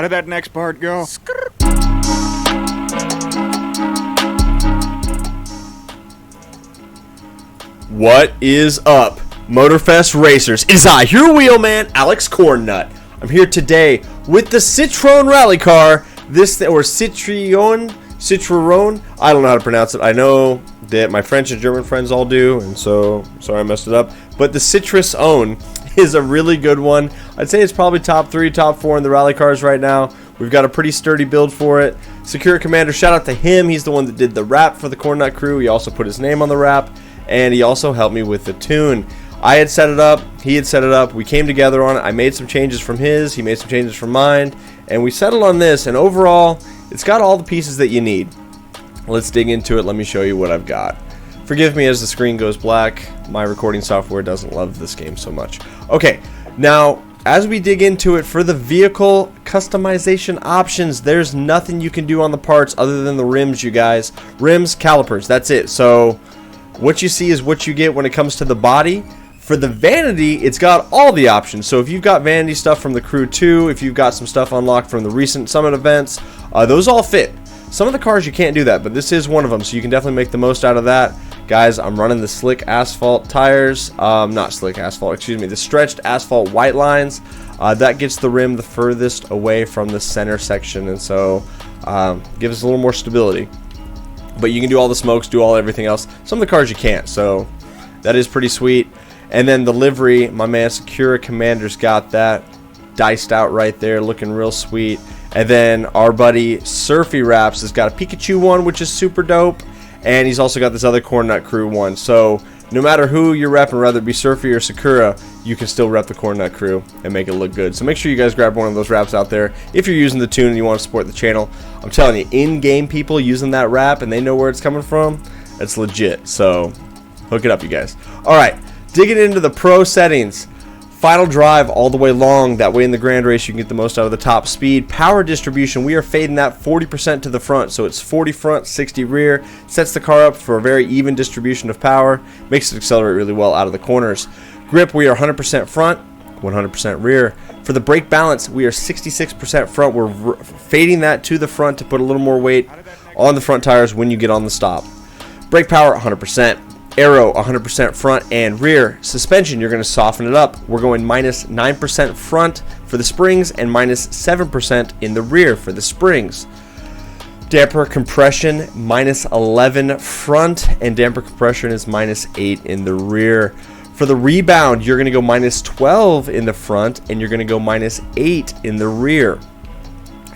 How did that next part go? What is up, Motorfest racers? It is I, your wheelman, Alex Cornnut. I'm here today with the Citroen rally car. Citroen. I don't know how to pronounce it. I know that my French and German friends all do, and so sorry I messed it up. But the Citroen is a really good one. I'd say it's probably top 3, top 4 in the rally cars right now. We've got a pretty sturdy build for it. SakuraCommander, shout out to him. He's the one that did the wrap for the Cornnut crew. He also put his name on the wrap, and he also helped me with the tune. I had set it up, he had set it up, we came together on it. I made some changes from his, he made some changes from mine, and we settled on this, and overall, it's got all the pieces that you need. Let's dig into it. Let me show you what I've got. Forgive me as the screen goes black. My recording software doesn't love this game so much. Okay, now, as we dig into it, for the vehicle customization options, there's nothing you can do on the parts other than the rims, you guys. Rims, calipers, that's it. So, what you see is what you get when it comes to the body. For the vanity, it's got all the options. So if you've got vanity stuff from the Crew 2, if you've got some stuff unlocked from the recent Summit events, those all fit. Some of the cars you can't do that, but this is one of them, so you can definitely make the most out of that. Guys, I'm running the slick asphalt tires, not slick asphalt, excuse me, the stretched asphalt white lines. That gets the rim the furthest away from the center section, and so gives us a little more stability. But you can do all the smokes, do everything else. Some of the cars you can't, so that is pretty sweet. And then the livery, my man SakuraCommander's got that diced out right there, looking real sweet. And then our buddy Surfy Wraps has got a Pikachu one, which is super dope. And he's also got this other Cornnut crew one. So no matter who you're repping, whether it be Surfy or Sakura, you can still rep the Cornnut crew and make it look good. So make sure you guys grab one of those wraps out there if you're using the tune and you want to support the channel. I'm telling you, in-game people using that wrap and they know where it's coming from, it's legit. So hook it up, you guys. All right. Digging into the pro settings, final drive all the way long, that way in the grand race you can get the most out of the top speed. Power distribution, we are fading that 40% to the front, so it's 40 front, 60 rear, sets the car up for a very even distribution of power, makes it accelerate really well out of the corners. Grip, we are 100% front, 100% rear. For the brake balance, we are 66% front, we're fading that to the front to put a little more weight on the front tires when you get on the stop. Brake power, 100%. Aero, 100% front and rear. Suspension, you're going to soften it up. We're going minus 9% front for the springs and minus 7% in the rear for the springs. Damper compression, minus 11 front, and damper compression is minus 8 in the rear. For the rebound, you're going to go minus 12 in the front, and you're going to go minus 8 in the rear.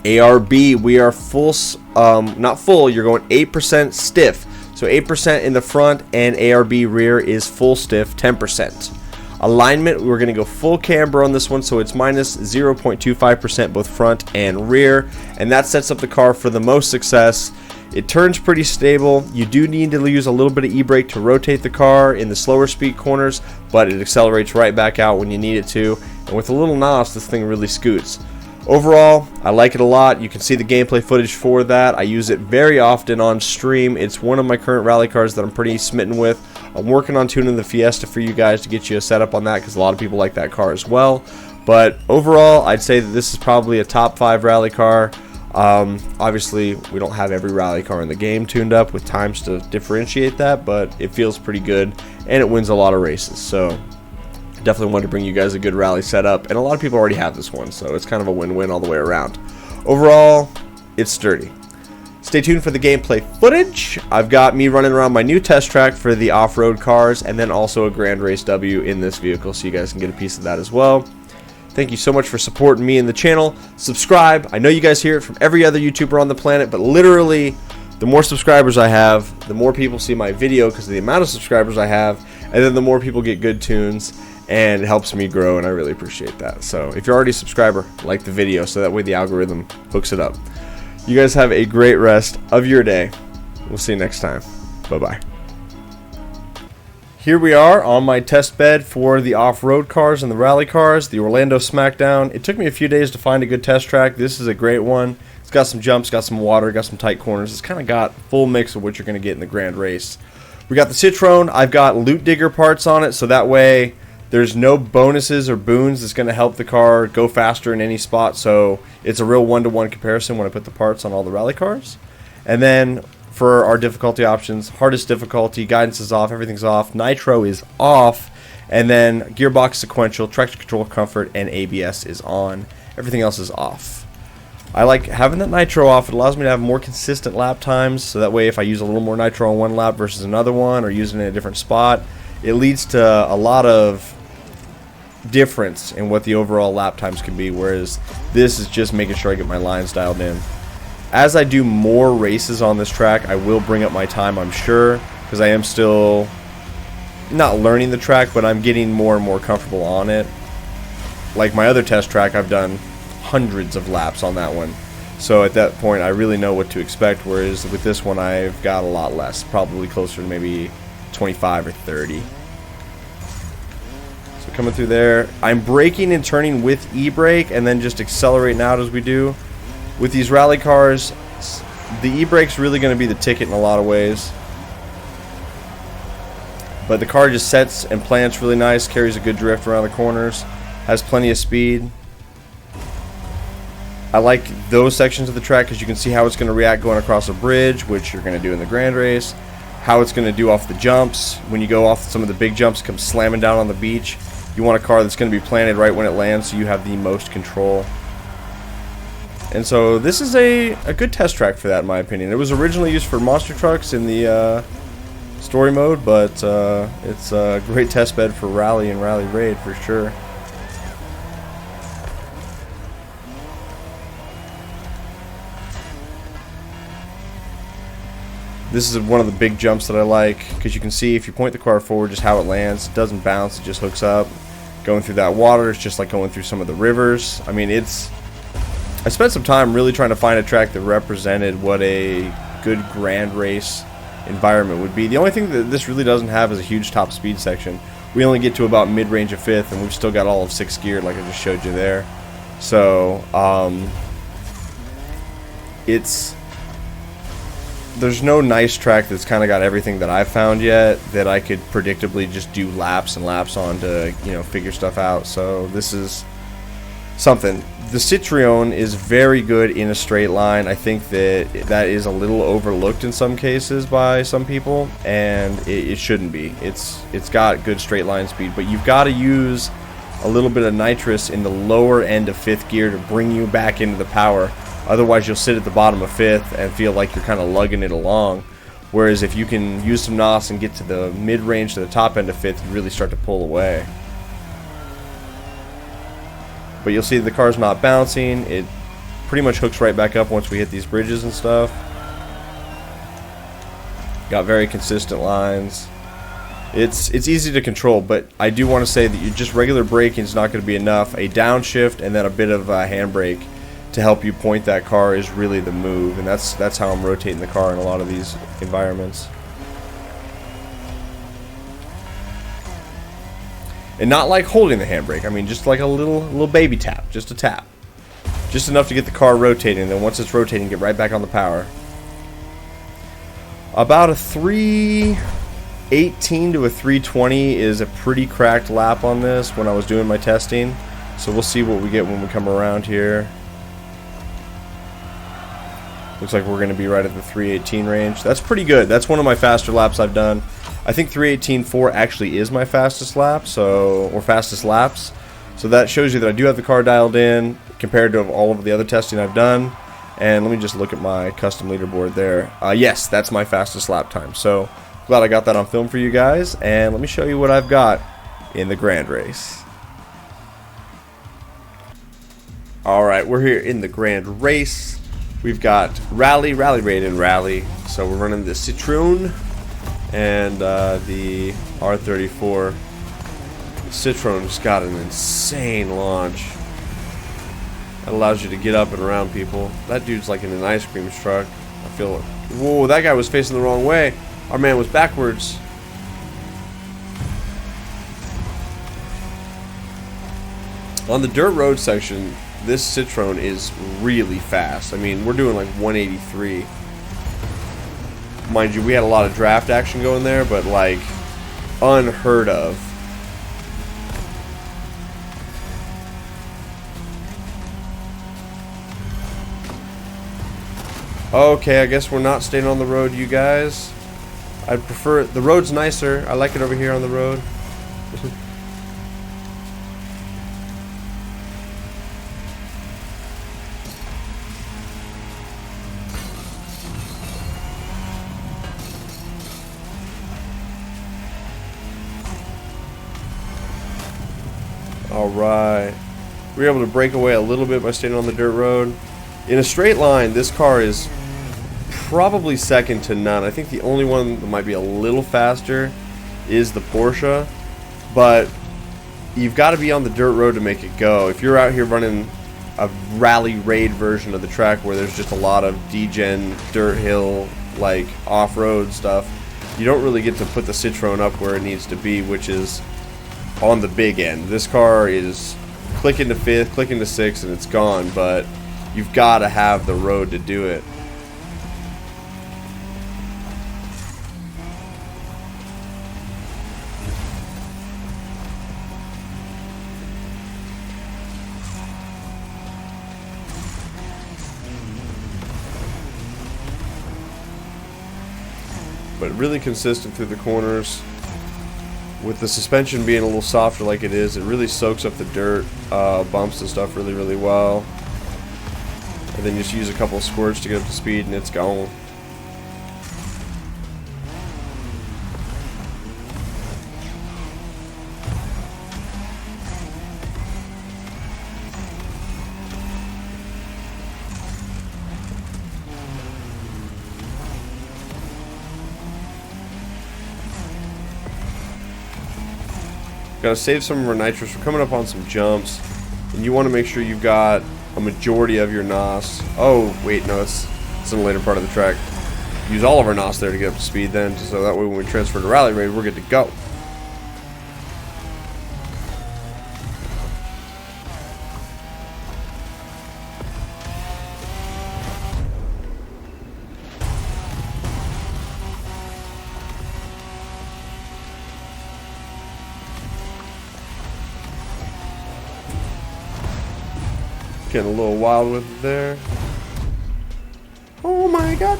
ARB, we are full, not full, you're going 8% stiff. So 8% in the front, and ARB rear is full stiff, 10%. Alignment, we're going to go full camber on this one, so it's minus 0.25% both front and rear, and that sets up the car for the most success. It turns pretty stable. You do need to use a little bit of e-brake to rotate the car in the slower speed corners, but it accelerates right back out when you need it to, and with a little nos, this thing really scoots. Overall, I like it a lot. You can see the gameplay footage for that. I use it very often on stream. It's one of my current rally cars that I'm pretty smitten with. I'm working on tuning the Fiesta for you guys to get you a setup on that because a lot of people like that car as well. But overall, I'd say that this is probably a top 5 rally car. Obviously, we don't have every rally car in the game tuned up with times to differentiate that, but it feels pretty good and it wins a lot of races. So definitely wanted to bring you guys a good rally setup, and a lot of people already have this one, so it's kind of a win-win all the way around. Overall, it's sturdy. Stay tuned for the gameplay footage. I've got me running around my new test track for the off-road cars, and then also a Grand Race W in this vehicle, so you guys can get a piece of that as well. Thank you so much for supporting me and the channel. Subscribe. I know you guys hear it from every other YouTuber on the planet, but literally, the more subscribers I have, the more people see my video because of the amount of subscribers I have, and then the more people get good tunes, and it helps me grow, and I really appreciate that. So if you're already a subscriber, like the video so that way the algorithm hooks it up. You guys have a great rest of your day. We'll see you next time. Bye-bye. Here we are on my test bed for the off-road cars and the rally cars, the Orlando Smackdown. It took me a few days to find a good test track. This is a great one. It's got some jumps, got some water, got some tight corners. It's kind of got full mix of what you're going to get in the grand race. We got the Citroen. I've got loot digger parts on it, so that way There's no bonuses or boons that's going to help the car go faster in any spot, so it's a real one-to-one comparison when I put the parts on all the rally cars. And then for our difficulty options, hardest difficulty, guidance is off, everything's off, nitro is off, and then gearbox sequential, traction control comfort, and ABS is on. Everything else is off. I like having that nitro off. It allows me to have more consistent lap times, so that way if I use a little more nitro on one lap versus another one, or using it in a different spot, it leads to a lot of difference in what the overall lap times can be, whereas this is just making sure I get my lines dialed in. As I do more races on this track, I will bring up my time, I'm sure, because I am still not learning the track, but I'm getting more and more comfortable on it. Like my other test track, I've done hundreds of laps on that one, so at that point I really know what to expect, whereas with this one I've got a lot less, probably closer to maybe 25 or 30. So coming through there, I'm braking and turning with e-brake and then just accelerating out as we do. With these rally cars, the e-brake's really going to be the ticket in a lot of ways, but the car just sets and plants really nice, carries a good drift around the corners, has plenty of speed. I like those sections of the track because you can see how it's going to react going across a bridge, which you're going to do in the Grand Race, how it's going to do off the jumps. When you go off some of the big jumps, come slamming down on the beach, you want a car that's going to be planted right when it lands so you have the most control. And so this is a good test track for that, in my opinion. It was originally used for monster trucks in the story mode, but it's a great test bed for rally and rally raid for sure. This is one of the big jumps that I like, because you can see if you point the car forward just how it lands. It doesn't bounce, it just hooks up. Going through that water, it's just like going through some of the rivers. I mean, I spent some time really trying to find a track that represented what a good grand race environment would be. The only thing that this really doesn't have is a huge top speed section. We only get to about mid-range of 5th, and we've still got all of 6th geared like I just showed you there. So, there's no nice track that's kind of got everything that I've found yet that I could predictably just do laps and laps on to, figure stuff out. So this is something. The Citroen is very good in a straight line. I think that is a little overlooked in some cases by some people, and it shouldn't be. It's got good straight line speed, but you've got to use a little bit of nitrous in the lower end of 5th gear to bring you back into the power. Otherwise, you'll sit at the bottom of 5th and feel like you're kind of lugging it along. Whereas if you can use some NOS and get to the mid-range to the top end of 5th, you really start to pull away. But you'll see the car's not bouncing. It pretty much hooks right back up once we hit these bridges and stuff. Got very consistent lines. It's easy to control, but I do want to say that just regular braking is not going to be enough. A downshift and then a bit of a handbrake to help you point that car is really the move, and that's how I'm rotating the car in a lot of these environments. And not like holding the handbrake. I mean, just like a little baby tap, just a tap, just enough to get the car rotating. And then once it's rotating, get right back on the power. About a 318 to a 320 is a pretty cracked lap on this when I was doing my testing. So we'll see what we get when we come around here. Looks like we're going to be right at the 318 range. That's pretty good. That's one of my faster laps I've done. I think 318.4 actually is my fastest lap, or fastest laps. So that shows you that I do have the car dialed in compared to all of the other testing I've done. And let me just look at my custom leaderboard there. Yes, that's my fastest lap time. So glad I got that on film for you guys. And let me show you what I've got in the Grand Race. Alright, we're here in the Grand Race. We've got Rally, Rally Raid, and Rally. So we're running the Citroen and the R34. The Citroen's got an insane launch. That allows you to get up and around people. That dude's like in an ice cream truck. I feel like, whoa, that guy was facing the wrong way. Our man was backwards. On the dirt road section, this Citroen is really fast. I mean, we're doing like 183. Mind you, we had a lot of draft action going there, but like unheard of. Okay, I guess we're not staying on the road, you guys. I'd prefer the road's nicer. I like it over here on the road. Alright. We were able to break away a little bit by staying on the dirt road. In a straight line, this car is probably second to none. I think the only one that might be a little faster is the Porsche. But you've got to be on the dirt road to make it go. If you're out here running a rally raid version of the track where there's just a lot of degen, dirt hill, like off-road stuff, you don't really get to put the Citroen up where it needs to be, which is on the big end. This car is click into fifth, click into sixth, and it's gone, but you've got to have the road to do it. But really consistent through the corners. With the suspension being a little softer like it is, it really soaks up the dirt, bumps and stuff really, really well. And then just use a couple of squirts to get up to speed and it's gone. Got to save some of our nitrous. We're coming up on some jumps, and you want to make sure you've got a majority of your NOS. Oh, wait, no, it's in the later part of the track. Use all of our NOS there to get up to speed then, so that way when we transfer to rally raid, we're good to go. Getting a little wild with it there. Oh my god.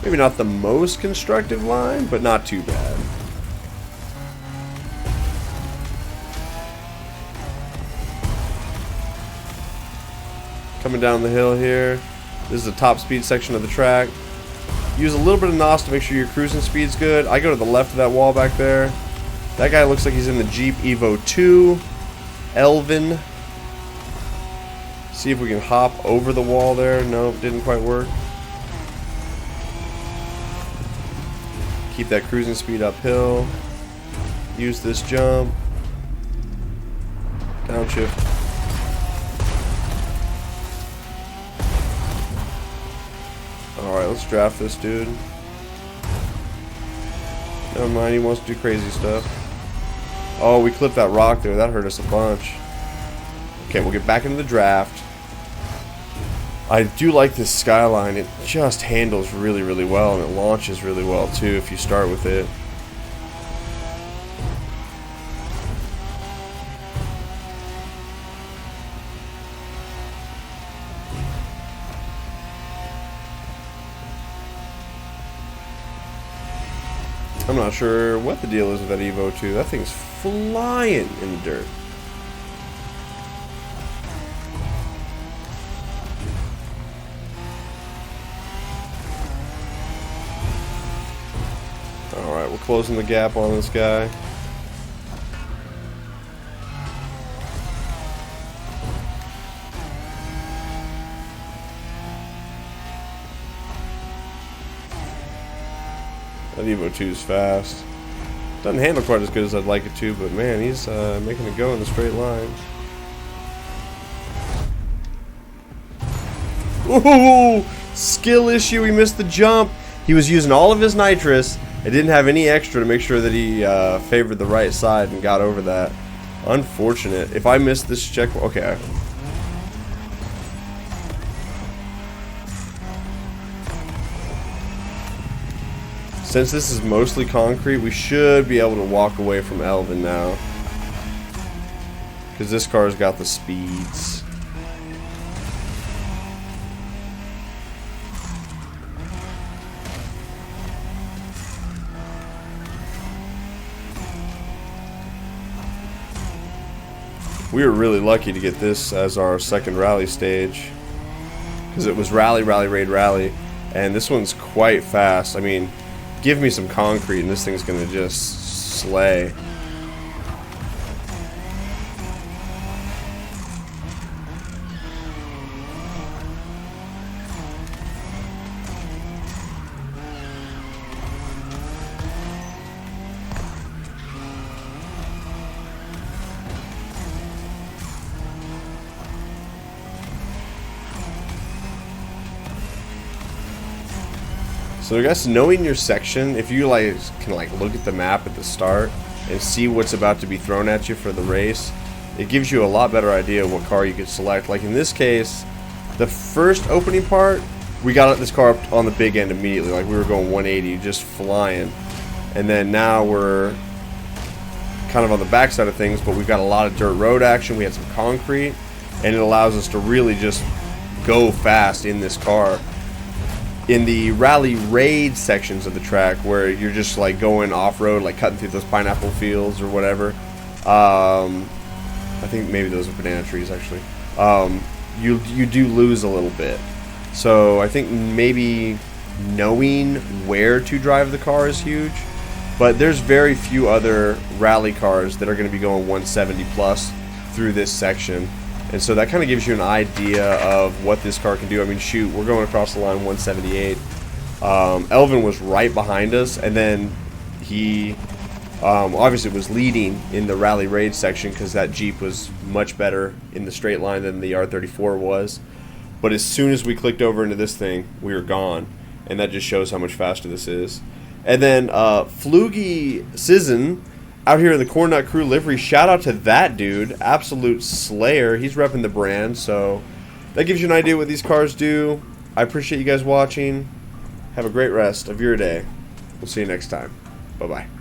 Maybe not the most constructive line, but not too bad. Coming down the hill here. This is the top speed section of the track. Use a little bit of NOS to make sure your cruising speed's good. I go to the left of that wall back there. That guy looks like he's in the Jeep Evo 2. Elvin. See if we can hop over the wall there. Nope, didn't quite work. Keep that cruising speed uphill. Use this jump. Downshift. Alright, let's draft this dude. Never mind, he wants to do crazy stuff. Oh, we clipped that rock there. That hurt us a bunch. Okay, we'll get back into the draft. I do like this Skyline. It just handles really, really well, and it launches really well, too, if you start with it. I'm not sure what the deal is with that Evo 2. That thing's flying in the dirt. Alright, we're closing the gap on this guy. That Evo 2 is fast. Doesn't handle quite as good as I'd like it to, but man, he's making it go in the straight line. Ooh, skill issue. He missed the jump. He was using all of his nitrous. It didn't have any extra to make sure that he favored the right side and got over that. Unfortunate. If I missed this check, okay. Since this is mostly concrete, we should be able to walk away from Elvin now. because this car's got the speeds. We were really lucky to get this as our second rally stage, because it was rally, rally, raid, rally, and this one's quite fast. I mean, give me some concrete and this thing's gonna just slay. So I guess knowing your section, if you can look at the map at the start and see what's about to be thrown at you for the race, it gives you a lot better idea of what car you could select. Like in this case, the first opening part, we got this car up on the big end immediately. Like we were going 180, just flying. And then now we're kind of on the back side of things, but we've got a lot of dirt road action. We had some concrete, and it allows us to really just go fast in this car. In the rally raid sections of the track, where you're just like going off-road, like cutting through those pineapple fields or whatever, I think maybe those are banana trees actually, you do lose a little bit. So I think maybe knowing where to drive the car is huge, but there's very few other rally cars that are going to be going 170 plus through this section. And so that kind of gives you an idea of what this car can do. I mean, shoot, we're going across the line 178. Elvin was right behind us, and then he obviously was leading in the rally raid section because that Jeep was much better in the straight line than the R34 was. But as soon as we clicked over into this thing, we were gone. And that just shows how much faster this is. And then Flugy Sizzin out here in the Cornnut Crew livery, shout out to that dude, absolute slayer. He's repping the brand, so that gives you an idea what these cars do. I appreciate you guys watching. Have a great rest of your day. We'll see you next time. Bye-bye.